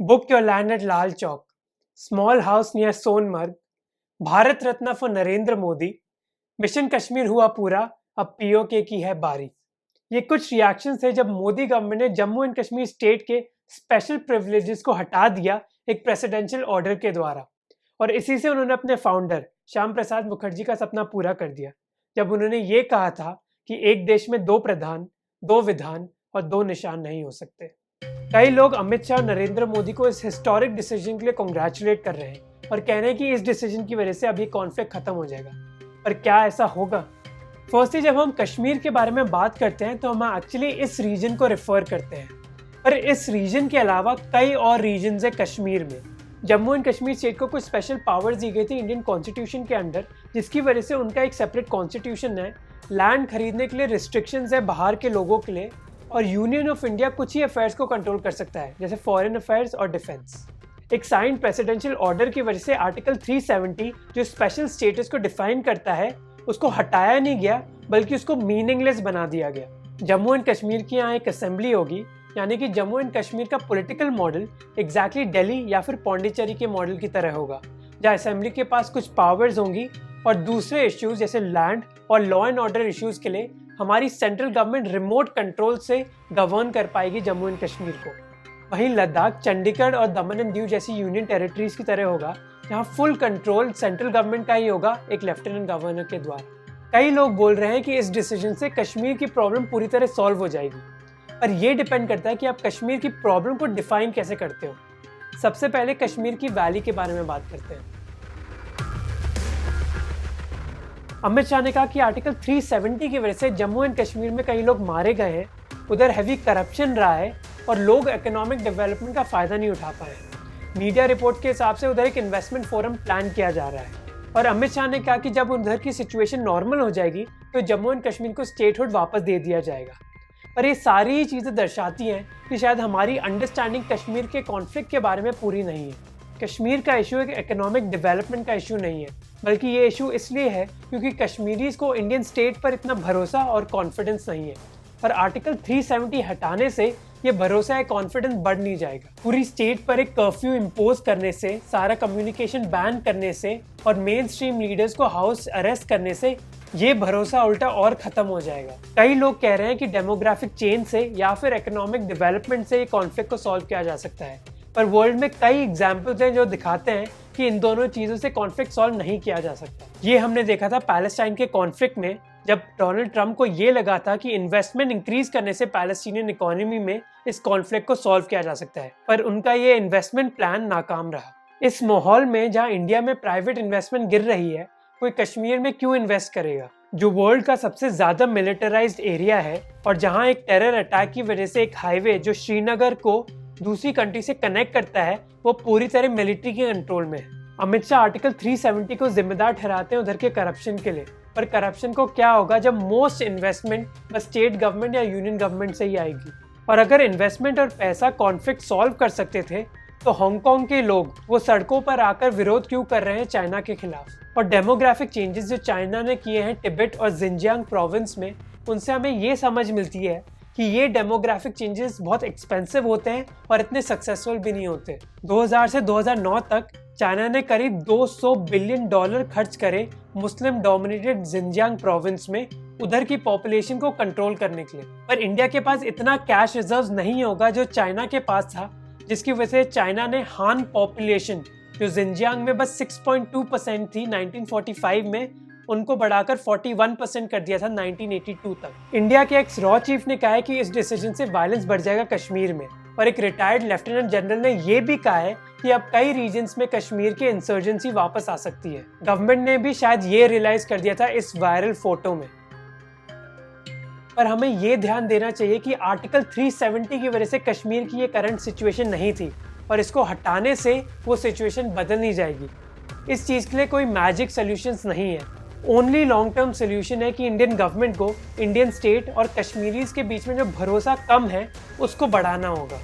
Book your land at Lal Chowk. Small house near Sonmarg. Bharat Ratna for Narendra Modi. Mission Kashmir हुआ पूरा, अब PoK की है बारी. ये कुछ रिएक्शन थे जब मोदी गवर्नमेंट ने जम्मू एंड कश्मीर स्टेट के स्पेशल प्रिविलेजेस को हटा दिया एक प्रेसिडेंशियल ऑर्डर के द्वारा. और इसी से उन्होंने अपने फाउंडर श्याम प्रसाद मुखर्जी का सपना पूरा कर दिया, जब उन्होंने ये कहा था कि एक देश में 2 प्रधान, 2 विधान और 2 निशान नहीं हो सकते. कई लोग अमित शाह और नरेंद्र मोदी को इस हिस्टोरिक डिसीजन के लिए कॉन्ग्रेचुलेट कर रहे हैं और कह रहे हैं कि इस डिसीजन की वजह से अभी कॉन्फ्लिक्ट खत्म हो जाएगा. पर क्या ऐसा होगा? फर्स्टली जब हम कश्मीर के बारे में बात करते हैं तो हम एक्चुअली इस रीजन को रेफर करते हैं, पर इस रीजन के अलावा कई और रीजन है कश्मीर में. जम्मू एंड कश्मीर स्टेट को कुछ स्पेशल पावर्स दी गई थी इंडियन कॉन्स्टिट्यूशन के अंडर, जिसकी वजह से उनका एक सेपरेट कॉन्स्टिट्यूशन है. लैंड खरीदने के लिए रिस्ट्रिक्शंस है बाहर के लोगों के लिए, और यूनियन ऑफ इंडिया कुछ ही अफेयर्स को कंट्रोल कर सकता है, जैसे फॉरेन अफेयर्स और डिफेंस. एक साइंड प्रेसिडेंशियल ऑर्डर की वजह से आर्टिकल 370 जो स्पेशल स्टेटस को डिफाइन करता है उसको हटाया नहीं गया, बल्कि उसको मीनिंगलेस बना दिया गया. जम्मू एंड कश्मीर की यहाँ एक असेंबली होगी, यानी कि जम्मू एंड कश्मीर का पॉलिटिकल मॉडल एग्जैक्टली दिल्ली या फिर पौंडीचेरी के मॉडल की तरह होगा, जहाँ असेंबली के पास कुछ पावर्स होंगी और दूसरे इश्यूज जैसे लैंड और लॉ एंड ऑर्डर इश्यूज के लिए हमारी सेंट्रल गवर्नमेंट रिमोट कंट्रोल से गवर्न कर पाएगी जम्मू एंड कश्मीर को. वहीं लद्दाख चंडीगढ़ और दमन एंड दीव जैसी यूनियन टेरिटरीज की तरह होगा, जहां फुल कंट्रोल सेंट्रल गवर्नमेंट का ही होगा एक लेफ्टिनेंट गवर्नर के द्वारा. कई लोग बोल रहे हैं कि इस डिसीजन से कश्मीर की प्रॉब्लम पूरी तरह सॉल्व हो जाएगी, पर यह डिपेंड करता है कि आप कश्मीर की प्रॉब्लम को डिफाइन कैसे करते हो. सबसे पहले कश्मीर की वैली के बारे में बात करते हैं. अमित शाह ने कहा कि आर्टिकल 370 की वजह से जम्मू एंड कश्मीर में कई लोग मारे गए हैं, उधर हैवी करप्शन रहा है और लोग इकोनॉमिक डेवलपमेंट का फायदा नहीं उठा पाए. मीडिया रिपोर्ट के हिसाब से उधर एक इन्वेस्टमेंट फोरम प्लान किया जा रहा है. और अमित शाह ने कहा कि जब उधर की सिचुएशन नॉर्मल हो जाएगी तो जम्मू एंड कश्मीर को स्टेटहुड वापस दे दिया जाएगा. पर ये सारी चीज़ें दर्शाती हैं कि शायद हमारी अंडरस्टैंडिंग कश्मीर के कॉन्फ्लिक्ट के बारे में पूरी नहीं है. कश्मीर का इशू एक इकोनॉमिक डेवलपमेंट का इशू नहीं है, बल्कि ये इशू इसलिए है क्योंकि कश्मीरीज को इंडियन स्टेट पर इतना भरोसा और कॉन्फिडेंस नहीं है. पर आर्टिकल 370 हटाने से ये भरोसा या कॉन्फिडेंस बढ़ नहीं जाएगा. पूरी स्टेट पर एक कर्फ्यू इम्पोज करने से, सारा कम्युनिकेशन बैन करने से और मेन स्ट्रीम लीडर्स को हाउस अरेस्ट करने से ये भरोसा उल्टा और खत्म हो जाएगा. कई लोग कह रहे हैं कि डेमोग्राफिक चेंज से या फिर इकोनॉमिक डेवलपमेंट से ये कॉन्फ्लिक्ट को सॉल्व किया जा सकता है, पर वर्ल्ड में कई एग्जाम्पल्स हैं जो दिखाते हैं कि इन दोनों चीज़ों से कॉन्फ्लिक्ट सॉल्व नहीं किया जा सकता. ये हमने देखा था पैलेस्टाइन के कॉन्फ्लिक्ट में, जब डोनाल्ड ट्रंप को ये लगा था कि इन्वेस्टमेंट इंक्रीज करने से पैलेस्टीनियन इकोनॉमी में इस कॉन्फ्लिक्ट को सॉल्व किया जा सकता है, पर उनका ये इन्वेस्टमेंट प्लान नाकाम रहा. इस माहौल में जहाँ इंडिया में प्राइवेट इन्वेस्टमेंट गिर रही है, कोई कश्मीर में क्यों इन्वेस्ट करेगा, जो वर्ल्ड का सबसे ज्यादा मिलिटराइज्ड एरिया है और जहाँ एक टेरर अटैक की वजह से एक हाईवे जो श्रीनगर को दूसरी कंट्री से कनेक्ट करता है वो पूरी तरह मिलिट्री के कंट्रोल में है. अमित शाह आर्टिकल 370 को जिम्मेदार ठहराते हैं उधर के करप्शन के लिए, पर करप्शन को क्या होगा जब मोस्ट इन्वेस्टमेंट बस स्टेट गवर्नमेंट या यूनियन गवर्नमेंट से ही आएगी. और अगर इन्वेस्टमेंट और पैसा कॉन्फ्लिक्ट सॉल्व कर सकते थे तो हांगकांग के लोग वो सड़कों पर आकर विरोध क्यों कर रहे हैं चाइना के खिलाफ. और डेमोग्राफिक चेंजेस जो चाइना ने किए हैं तिब्बत और जिंजियांग प्रोविंस में, उनसे हमें ये समझ मिलती है कि ये डेमोग्राफिक चेंजेस बहुत एक्सपेंसिव होते हैं और इतने सक्सेसफुल भी नहीं होते. 2000 से 2009 तक चाइना ने करीब $200 बिलियन खर्च करे मुस्लिम डोमिनेटेड जिंजियांग प्रोविंस में उधर की पॉपुलेशन को कंट्रोल करने के लिए. पर इंडिया के पास इतना कैश रिजर्व नहीं होगा जो चाइना के पास था, जिसकी वजह से चाइना ने हान पॉपुलेशन जो जिंजियांग में बस 6.2% थी 1945 में, उनको बढ़ाकर 41% कर दिया था 1982 तक. इंडिया के एक्स रॉ चीफ ने कहा है कि इस डिसीजन से वायलेंस बढ़ जाएगा कश्मीर में, और एक रिटायर्ड लेफ्टिनेंट जनरल ने यह भी कहा है कि अब कई रीजन्स में कश्मीर की इंसर्जेंसी वापस आ सकती है. गवर्नमेंट ने भी शायद ये रियलाइज कर दिया था इस वायरल फोटो में. पर हमें ये ध्यान देना चाहिए कि आर्टिकल 370 की वजह से कश्मीर की ये करंट सिचुएशन नहीं थी, और इसको हटाने से वो सिचुएशन बदल नहीं जाएगी. इस चीज़ के लिए कोई मैजिक सोल्यूशंस नहीं है. ओनली लॉन्ग टर्म सोल्यूशन है कि इंडियन गवर्नमेंट को इंडियन स्टेट और कश्मीरीज के बीच में जो भरोसा कम है उसको बढ़ाना होगा.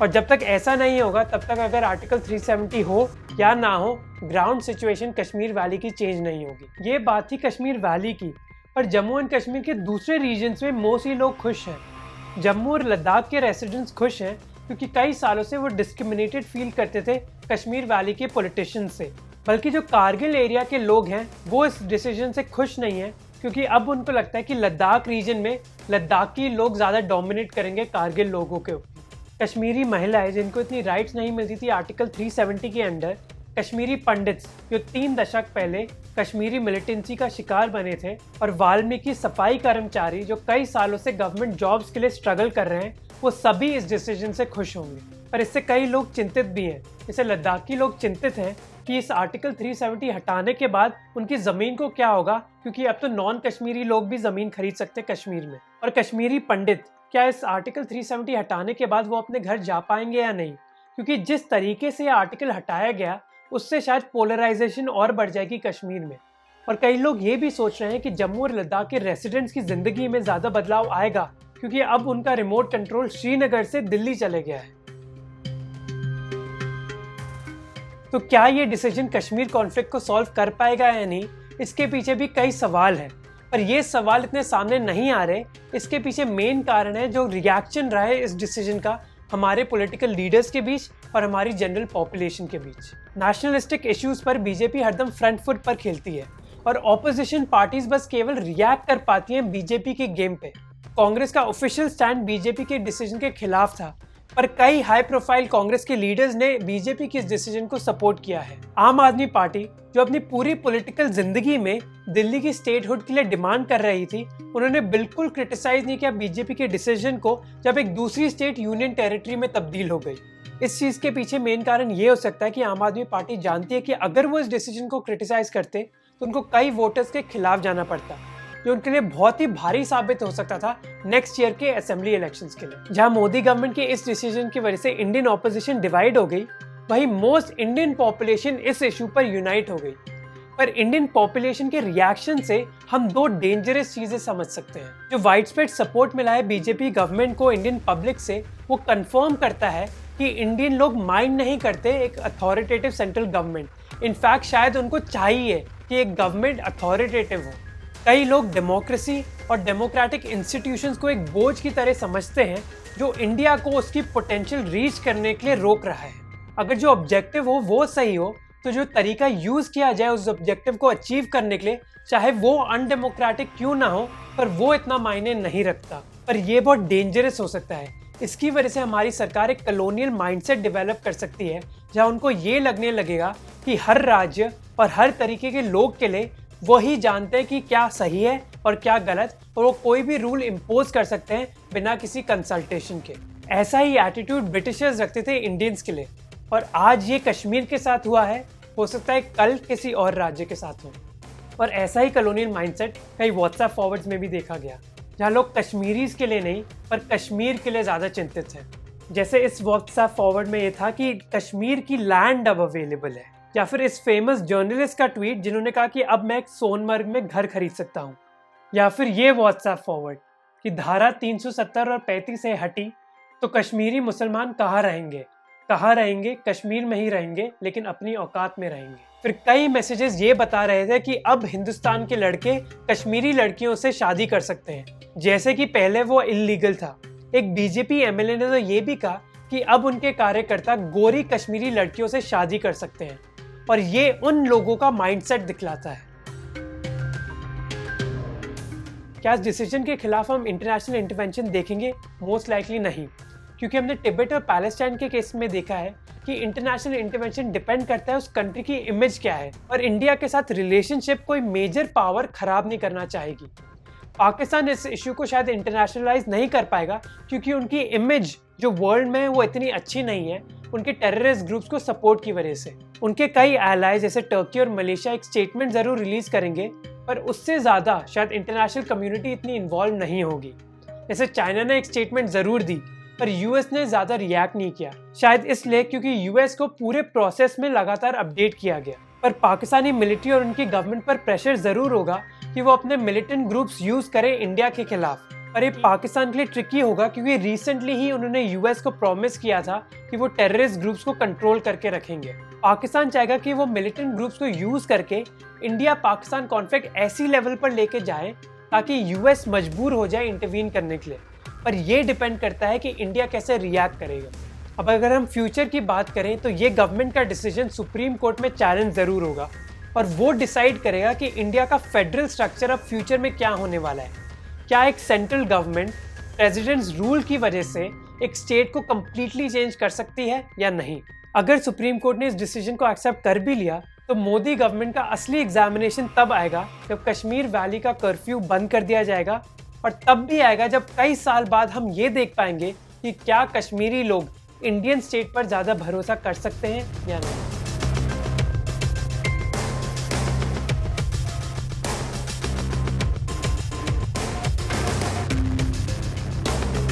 और जब तक ऐसा नहीं होगा तब तक अगर आर्टिकल 370 हो या ना हो, ग्राउंड सिचुएशन कश्मीर वैली की चेंज नहीं होगी. ये बात थी कश्मीर वैली की, पर जम्मू एंड कश्मीर के दूसरे रीजन्स में मोस्टली लोग खुश हैं. जम्मू और लद्दाख के रेसिडेंट्स खुश हैं क्योंकि कई सालों से वो डिस्क्रिमिनेटेड फील करते थे कश्मीर वैली के पॉलिटिशियन से। बल्कि जो कारगिल एरिया के लोग हैं वो इस डिसीजन से खुश नहीं हैं, क्योंकि अब उनको लगता है कि लद्दाख रीजन में लद्दाखी लोग ज़्यादा डोमिनेट करेंगे कारगिल लोगों के ऊपर। कश्मीरी महिलाएं जिनको इतनी राइट्स नहीं मिलती थी आर्टिकल 370 के अंडर, कश्मीरी पंडित्स जो 3 दशक पहले कश्मीरी मिलिटेंसी का शिकार बने थे, और वाल्मीकि सफाई कर्मचारी जो कई सालों से गवर्नमेंट जॉब्स के लिए स्ट्रगल कर रहे हैं, वो सभी इस डिसीजन से खुश होंगे। पर इससे कई लोग चिंतित भी हैं। जैसे लद्दाखी लोग चिंतित हैं कि इस आर्टिकल 370 हटाने के बाद उनकी ज़मीन को क्या होगा, क्योंकि अब तो नॉन कश्मीरी लोग भी ज़मीन खरीद सकते हैं कश्मीर में। और कश्मीरी पंडित क्या इस आर्टिकल 370 हटाने के बाद वो अपने घर जा पाएंगे या नहीं, क्योंकि जिस तरीके से यह आर्टिकल हटाया गया उससे शायद पोलराइजेशन और बढ़ जाएगी कश्मीर में। और कई लोग ये भी सोच रहे हैं कि जम्मू और लद्दाख के रेसिडेंट्स की ज़िंदगी में ज़्यादा बदलाव आएगा, क्योंकि अब उनका रिमोट कंट्रोल श्रीनगर से दिल्ली चले गया है। तो क्या ये डिसीजन कश्मीर कॉन्फ्लिक्ट को सॉल्व कर पाएगा या नहीं, इसके पीछे भी कई सवाल हैं। पर ये सवाल इतने सामने नहीं आ रहे। इसके पीछे मेन कारण है जो रिएक्शन रहा है इस डिसीजन का हमारे पॉलिटिकल लीडर्स के बीच और हमारी जनरल पॉपुलेशन के बीच। नेशनलिस्टिक इश्यूज पर बीजेपी हरदम फ्रंट फुट पर खेलती है और ऑपोजिशन पार्टीज बस केवल रिएक्ट कर पाती हैं बीजेपी के गेम पे। कांग्रेस का ऑफिशियल स्टैंड बीजेपी के डिसीजन के खिलाफ था, पर कई हाई प्रोफाइल कांग्रेस के लीडर्स ने बीजेपी के इस डिसीजन को सपोर्ट किया है। आम आदमी पार्टी जो अपनी पूरी पॉलिटिकल जिंदगी में दिल्ली की स्टेटहुड के लिए डिमांड कर रही थी, उन्होंने बिल्कुल क्रिटिसाइज नहीं किया बीजेपी के डिसीजन को जब एक दूसरी स्टेट यूनियन टेरिटरी में तब्दील हो गई। इस चीज के पीछे मेन कारण ये हो सकता है कि आम आदमी पार्टी जानती है कि अगर वो इस डिसीजन को क्रिटिसाइज करते तो उनको कई वोटर्स के खिलाफ जाना पड़ता, जो उनके लिए बहुत ही भारी साबित हो सकता था नेक्स्ट ईयर के असेंबली इलेक्शंस के लिए। जहां मोदी गवर्नमेंट के इस डिसीजन की वजह से इंडियन ऑपोजिशन डिवाइड हो गई, वहीं मोस्ट इंडियन पॉपुलेशन इस इशू पर यूनाइट हो गई। पर इंडियन पॉपुलेशन के रिएक्शन से हम दो डेंजरस चीजें समझ सकते हैं। जो वाइडस्प्रेड सपोर्ट मिला है बीजेपी गवर्नमेंट को इंडियन पब्लिक से, वो कंफर्म करता है कि इंडियन लोग माइंड नहीं करते एक अथॉरिटेटिव सेंट्रल गवर्नमेंट। इनफैक्ट शायद उनको चाहिए कि एक गवर्नमेंट अथॉरिटेटिव हो। कई लोग डेमोक्रेसी और डेमोक्रेटिक इंस्टीट्यूशंस को एक बोझ की तरह समझते हैं जो इंडिया को उसकी पोटेंशियल रीच करने के लिए रोक रहा है। अगर जो ऑब्जेक्टिव हो वो सही हो, तो जो तरीका यूज किया जाए उस ऑब्जेक्टिव को अचीव करने के लिए, चाहे वो अनडेमोक्रेटिक क्यों ना हो, पर वो इतना मायने नहीं रखता। पर ये बहुत डेंजरस हो सकता है। इसकी वजह से हमारी सरकार एक कॉलोनियल माइंडसेट डेवलप कर सकती है, जहां उनको ये लगने लगेगा कि हर राज्य और हर तरीके के लोग के लिए वही जानते हैं कि क्या सही है और क्या गलत, और वो कोई भी रूल इम्पोज कर सकते हैं बिना किसी कंसल्टेशन के। ऐसा ही एटीट्यूड ब्रिटिशर्स रखते थे इंडियंस के लिए, और आज ये कश्मीर के साथ हुआ है, हो सकता है कल किसी और राज्य के साथ हो। और ऐसा ही कॉलोनियल माइंडसेट कई व्हाट्सएप फॉरवर्ड्स में भी देखा गया, जहाँ लोग कश्मीरीज के लिए नहीं पर कश्मीर के लिए ज़्यादा चिंतित हैं। जैसे इस व्हाट्सएप फॉरवर्ड में ये था कि कश्मीर की लैंड अब अवेलेबल है, या फिर इस फेमस जर्नलिस्ट का ट्वीट जिन्होंने कहा कि अब मैं एक सोनमर्ग में घर खरीद सकता हूँ, या फिर ये व्हाट्सएप फॉरवर्ड कि धारा 370 और 35 से हटी तो कश्मीरी मुसलमान कहाँ रहेंगे, कश्मीर में ही रहेंगे, लेकिन अपनी औकात में रहेंगे। फिर कई मैसेजेस ये बता रहे थे कि अब हिंदुस्तान के लड़के कश्मीरी लड़कियों से शादी कर सकते हैं, जैसे कि पहले वो इल्लीगल था। एक बीजेपी एमएलए ने तो ये भी कहा कि अब उनके कार्यकर्ता गोरी कश्मीरी लड़कियों से शादी कर सकते हैं, और ये उन लोगों का माइंडसेट दिखलाता है। क्या इस डिसीजन के खिलाफ हम इंटरनेशनल इंटरवेंशन देखेंगे? मोस्ट लाइकली नहीं, क्योंकि हमने तिब्बत और पैलेस्टाइन के केस में देखा है कि इंटरनेशनल इंटरवेंशन डिपेंड करता है उस कंट्री की इमेज क्या है, और इंडिया के साथ रिलेशनशिप कोई मेजर पावर खराब नहीं करना चाहेगी। पाकिस्तान इस इशू को शायद इंटरनेशनलाइज नहीं कर पाएगा, क्योंकि उनकी इमेज जो वर्ल्ड में है वो इतनी अच्छी नहीं है उनके टेररिस्ट ग्रुप्स को सपोर्ट की वजह से। उनके कई एलाइज जैसे टर्की और मलेशिया एक स्टेटमेंट जरूर रिलीज करेंगे, पर उससे ज्यादा शायद इंटरनेशनल कम्युनिटी इतनी इन्वॉल्व नहीं होगी। जैसे चाइना ने एक स्टेटमेंट जरूर दी, पर यूएस ने ज्यादा रिएक्ट नहीं किया, शायद इसलिए क्योंकि यूएस को पूरे प्रोसेस में लगातार अपडेट किया गया। पर पाकिस्तानी मिलिट्री और उनकी गवर्नमेंट पर प्रेशर जरूर होगा कि वो अपने मिलिटेंट ग्रुप्स यूज करें इंडिया के खिलाफ। पर ये पाकिस्तान के लिए ट्रिकी होगा, क्योंकि रिसेंटली ही उन्होंने यूएस को प्रॉमिस किया था कि वो टेररिस्ट ग्रुप्स को कंट्रोल करके रखेंगे। पाकिस्तान चाहेगा कि वो मिलिटेंट ग्रुप्स को यूज करके इंडिया पाकिस्तान कॉन्फ्लिक्ट ऐसी लेवल पर लेके जाए ताकि यूएस मजबूर हो जाए इंटरवीन करने के लिए। पर यह डिपेंड करता है कि इंडिया कैसे रिएक्ट करेगा। अब अगर हम फ्यूचर की बात करें तो ये गवर्नमेंट का डिसीजन सुप्रीम कोर्ट में चैलेंज ज़रूर होगा और वो डिसाइड करेगा कि इंडिया का फेडरल स्ट्रक्चर अब फ्यूचर में क्या होने वाला है। क्या एक सेंट्रल गवर्नमेंट प्रेसिडेंट्स रूल की वजह से एक स्टेट को कंप्लीटली चेंज कर सकती है या नहीं। अगर सुप्रीम कोर्ट ने इस डिसीजन को एक्सेप्ट कर भी लिया तो मोदी गवर्नमेंट का असली एग्जामिनेशन तब आएगा जब कश्मीर वैली का कर्फ्यू बंद कर दिया जाएगा, और तब भी आएगा जब कई साल बाद हम ये देख पाएंगे कि क्या कश्मीरी लोग इंडियन स्टेट पर ज़्यादा भरोसा कर सकते हैं या नहीं।